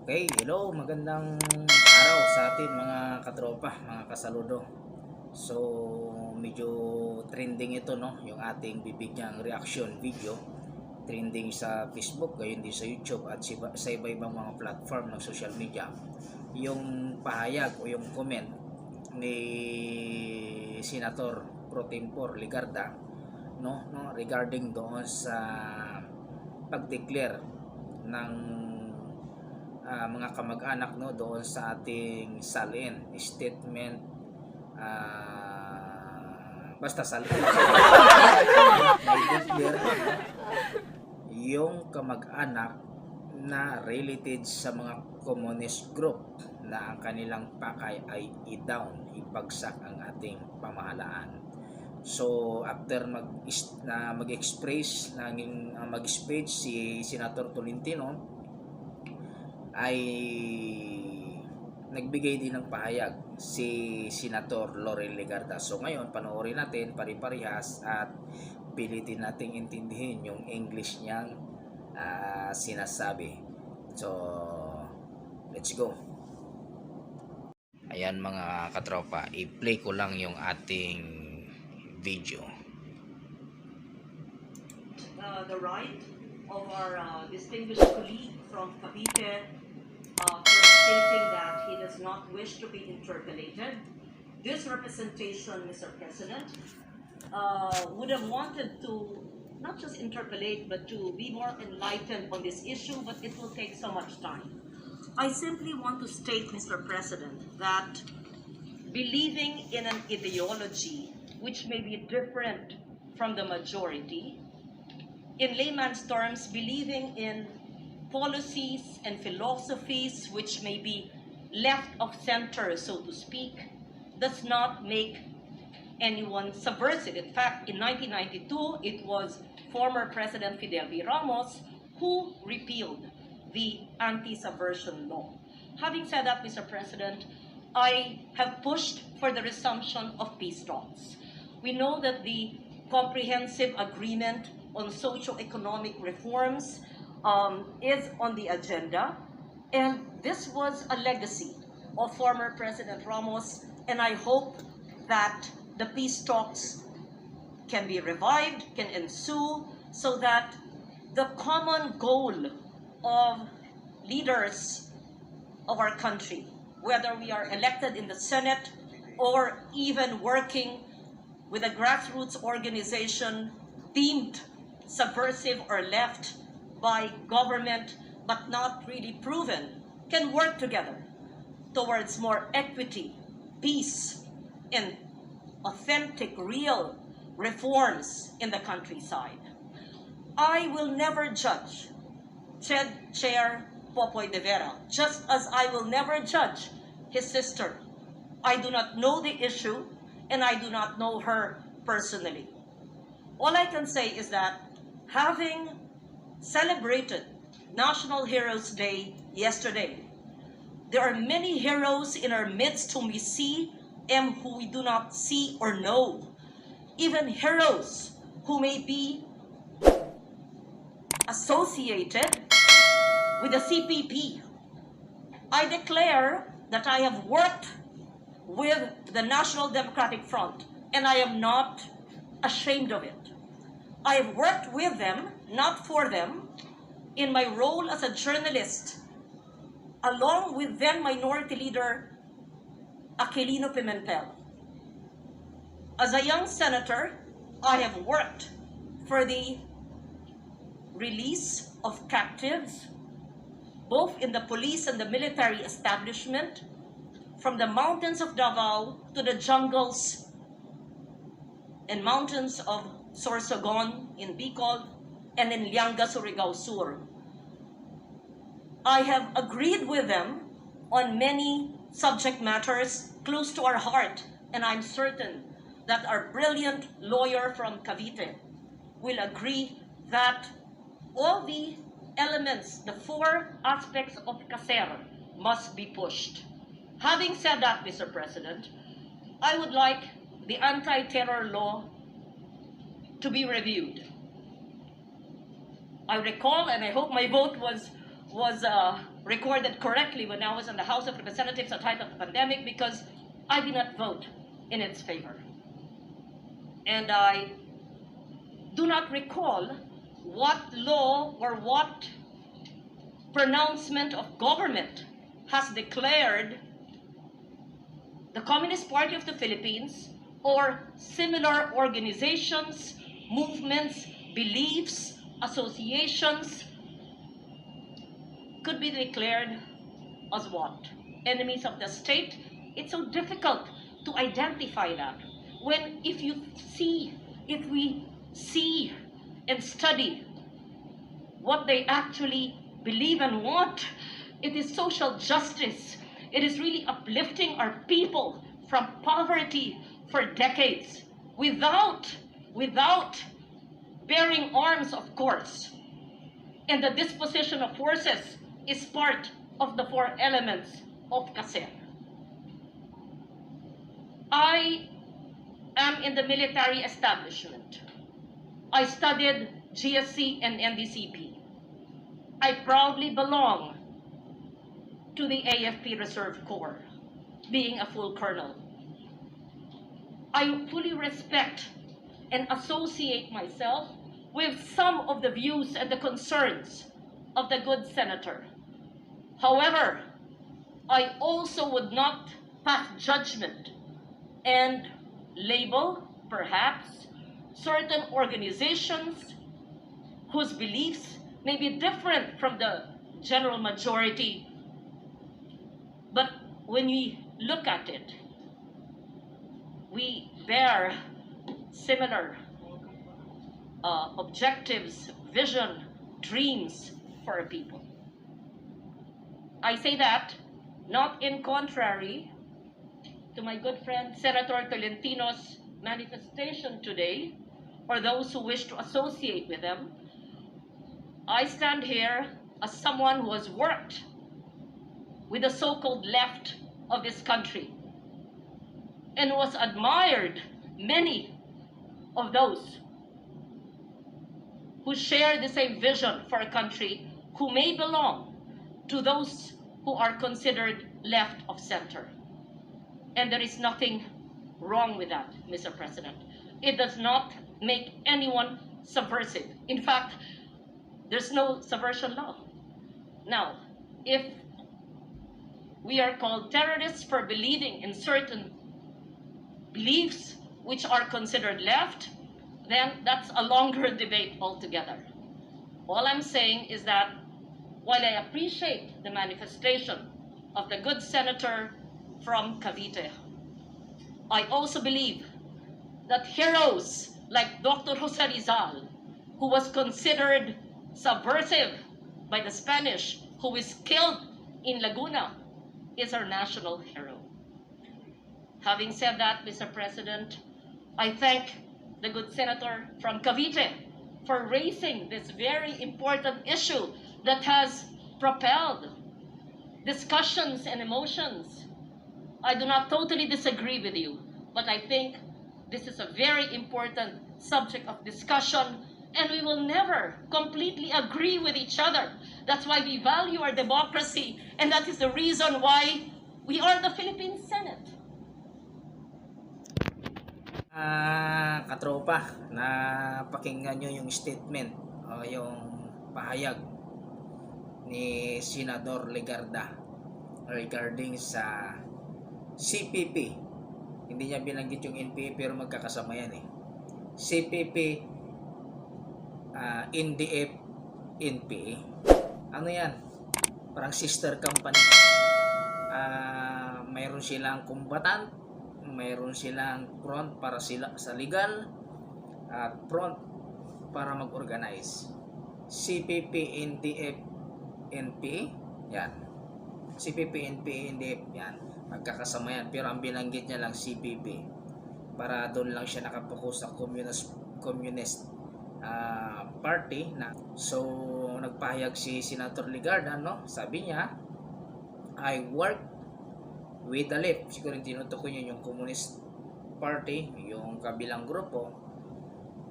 Okay, hello, magandang araw sa atin mga katropa, mga kasaludo. So, medyo trending ito, no, yung ating bibigyang reaction video. Trending sa Facebook, gayon din sa YouTube at sa iba-ibang mga platform ng social media. Yung pahayag o yung comment ni Senator Pro Tempore Legarda, no, regarding doon sa pag-declare ng mga kamag-anak, no, doon sa ating salin statement, basta salin yung kamag-anak na related sa mga communist group na ang kanilang pakay ay i-down, ibagsak ang ating pamahalaan. So after mag-express mag-speech si Senator Tolentino, ay nagbigay din ng pahayag si Senator Laurel Legarda. So ngayon, panoorin natin pari-parihas at pilitin nating intindihin yung English niyang sinasabi. So, let's go. Ayan mga katropa, i-play ko lang yung ating video. The right of our distinguished colleague from Cavite for stating that he does not wish to be interpolated. This representation, Mr. President, would have wanted to not just interpolate but to be more enlightened on this issue, but it will take so much time. I simply want to state, Mr. President, that believing in an ideology which may be different from the majority, in layman's terms, believing in policies and philosophies which may be left of center, so to speak, does not make anyone subversive. In fact, in 1992, it was former President Fidel V. Ramos who repealed the anti-subversion law. Having said that, Mr. President, I have pushed for the resumption of peace talks. We know that the comprehensive agreement on socio-economic reforms is on the agenda, and this was a legacy of former President Ramos, and I hope that the peace talks can be revived, can ensue, so that the common goal of leaders of our country, whether we are elected in the Senate or even working with a grassroots organization deemed subversive or left by government but not really proven, can work together towards more equity, peace, and authentic, real reforms in the countryside. I will never judge Chair Popoy de Vera, just as I will never judge his sister. I do not know the issue, and I do not know her personally. All I can say is that having celebrated National Heroes Day yesterday, there are many heroes in our midst whom we see and who we do not see or know. Even heroes who may be associated with the CPP. I declare that I have worked with the National Democratic Front, and I am not ashamed of it. I have worked with them, not for them, in my role as a journalist, along with then Minority Leader Aquilino Pimentel. As a young senator, I have worked for the release of captives, both in the police and the military establishment, from the mountains of Davao to the jungles and mountains of Sorsogon in Bicol and in Lianga, Surigao Sur. I have agreed with them on many subject matters close to our heart, and I'm certain that our brilliant lawyer from Cavite will agree that all the elements, the four aspects of CASER, must be pushed. Having said that, Mr. President, I would like the anti-terror law to be reviewed. I recall, and I hope my vote was was recorded correctly when I was in the House of Representatives at the height of the pandemic, because I did not vote in its favor. And I do not recall what law or what pronouncement of government has declared the Communist Party of the Philippines or similar organizations, movements, beliefs, associations could be declared as what? Enemies of the state? It's so difficult to identify that. When if we see and study what they actually believe and want, it is social justice. It is really uplifting our people from poverty for decades without bearing arms, of course. And the disposition of forces is part of the four elements of KASER. I am in the military establishment. I studied GSC and NDCP. I proudly belong to the AFP Reserve Corps, being a full colonel. I fully respect and associate myself with some of the views and the concerns of the good senator. However, I also would not pass judgment and label, perhaps, certain organizations whose beliefs may be different from the general majority. But when we look at it, we bear similar objectives, vision, dreams for our people. I say that not in contrary to my good friend Senator Tolentino's manifestation today, or those who wish to associate with them. I stand here as someone who has worked with the so-called left of this country and was admired many of those who share the same vision for a country, who may belong to those who are considered left of center. And there is nothing wrong with that, Mr. President. It does not make anyone subversive. In fact, there's no subversion law. Now, if we are called terrorists for believing in certain beliefs which are considered left, then that's a longer debate altogether. All I'm saying is that while I appreciate the manifestation of the good senator from Cavite, I also believe that heroes like Dr. Jose Rizal, who was considered subversive by the Spanish, who is killed in Laguna, is our national hero. Having said that, Mr. President, I thank the good senator from Cavite for raising this very important issue that has propelled discussions and emotions. I do not totally disagree with you, but I think this is a very important subject of discussion, and we will never completely agree with each other. That's why we value our democracy, and that is the reason why we are the Philippine Senate. Katropa, na pakinggan nyo yung statement o yung pahayag ni Senador Legarda regarding sa CPP. Hindi niya binanggit yung NPA pero magkakasama yan eh. CPP, NDF, NPA. Ano yan? Parang sister company. Mayroon silang combatant, mayroon silang front para sila sa legal at front para mag-organize. CPP, NDF, NPA, yan. CPP, NPA, NDF, yan. Magkakasama yan. Pero ang binanggit niya lang CPP. Para doon lang siya nakapokus sa communist party na. So nagpahayag si Senator Legarda, no? Sabi niya, I work with the left. Siguro tinutukoy niyo yung communist party, yung kabilang grupo.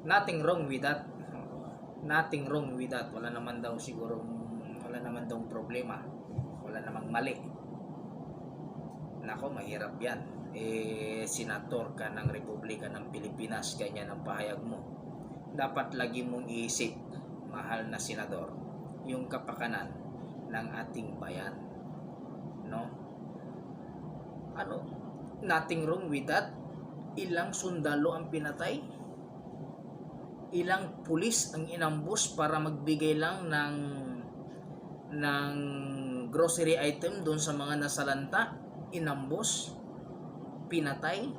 Nothing wrong with that. Nothing wrong with that. Wala naman naman daw problema, wala namang mali. Nako, mahirap yan. Senator ka ng Republika ng Pilipinas, ganyan ang pahayag mo. Dapat lagi mong iisip, mahal na senador, yung kapakanan ng ating bayan, no? Ano, nothing wrong with that. Ilang sundalo ang pinatay, ilang pulis ang inambus para magbigay lang ng grocery item doon sa mga nasalanta, inambus, pinatay.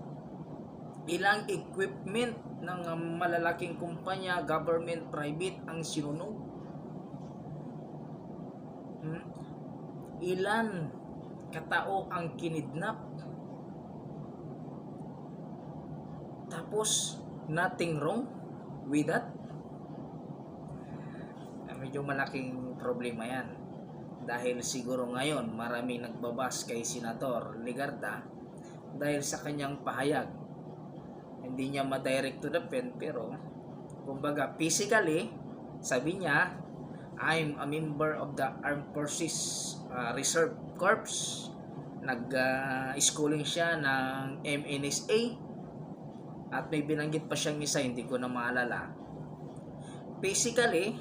Ilang equipment ng malalaking kumpanya, government, private ang sinunog. Ilan katao ang kinidnap. Tapos nothing wrong with that. Medyo malaking problema yan. Dahil siguro ngayon maraming nagbabas kay Senador Legarda dahil sa kanyang pahayag. Hindi niya ma-direct to the pen, pero kumbaga physically sabi niya, I'm a member of the Armed Forces Reserve Corps. Nag-schooling siya ng MNSA at may binanggit pa siyang isa, hindi ko na maalala. Physically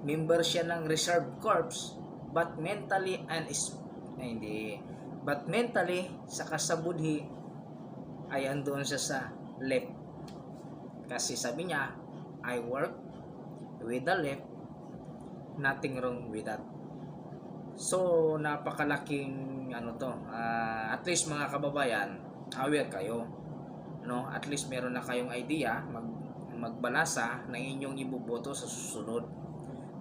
member siya ng Reserve Corps, but mentally saka sa budhi ay andoon siya sa left. Kasi sabi niya, I work with the left, nothing wrong with that. So napakalaking at least mga kababayan, aware kayo, no? At least meron na kayong idea, magbalasa ng inyong iboboto sa susunod.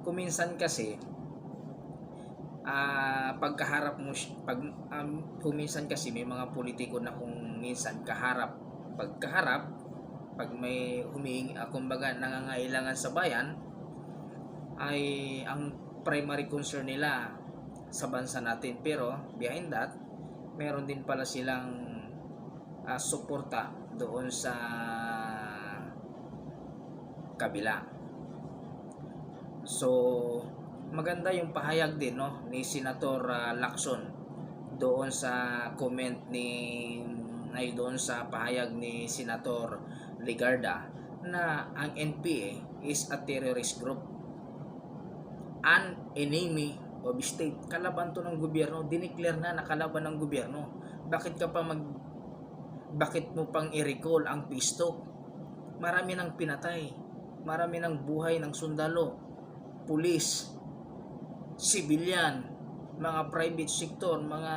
Kuminsan kasi kuminsan kasi may mga politiko na kung minsan pagkaharap pag may kumbaga nangangailangan sa bayan, ay ang primary concern nila sa bansa natin, pero behind that meron din pala silang suporta doon sa kabila. So maganda yung pahayag din, no, ni Senator Lacson doon sa doon sa pahayag ni Senator Legarda na ang NPA is a terrorist group, an enemy of state. Kalaban to ng gobyerno, dineclare na kalaban ng gobyerno. Bakit mo pang i-recall ang pisto? Marami nang pinatay, marami nang buhay ng sundalo, pulis, civilian, mga private sector, mga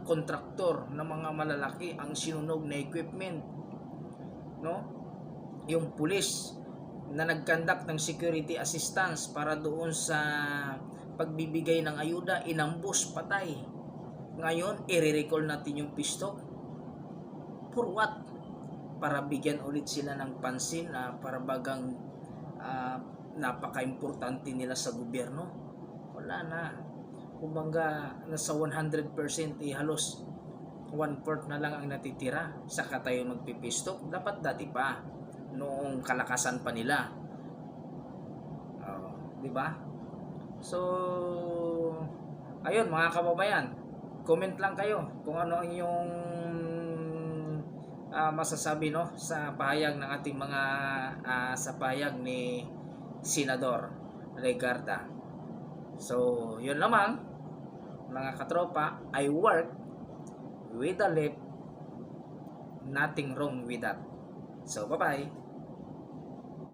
kontraktor na mga malalaki ang sinunog na equipment, no? Yung pulis na nagkandak ng security assistance para doon sa pagbibigay ng ayuda, inambus, patay. Ngayon i-recall natin yung pisto. For what? Para bigyan ulit sila ng pansin na para bagang napaka-importante nila sa gobyerno. Wala na. Kumbaga nasa 100% halos 1/4 na lang ang natitira. Saka tayo magpipisto. Dapat dati pa, noong kalakasan pa nila, di ba? So ayun mga kababayan, comment lang kayo kung ano ang inyong masasabi, no, sa pahayag ng ating mga sa pahayag ni Senador Legarda. So yun lamang mga katropa, I work with the left, nothing wrong with that. So bye bye.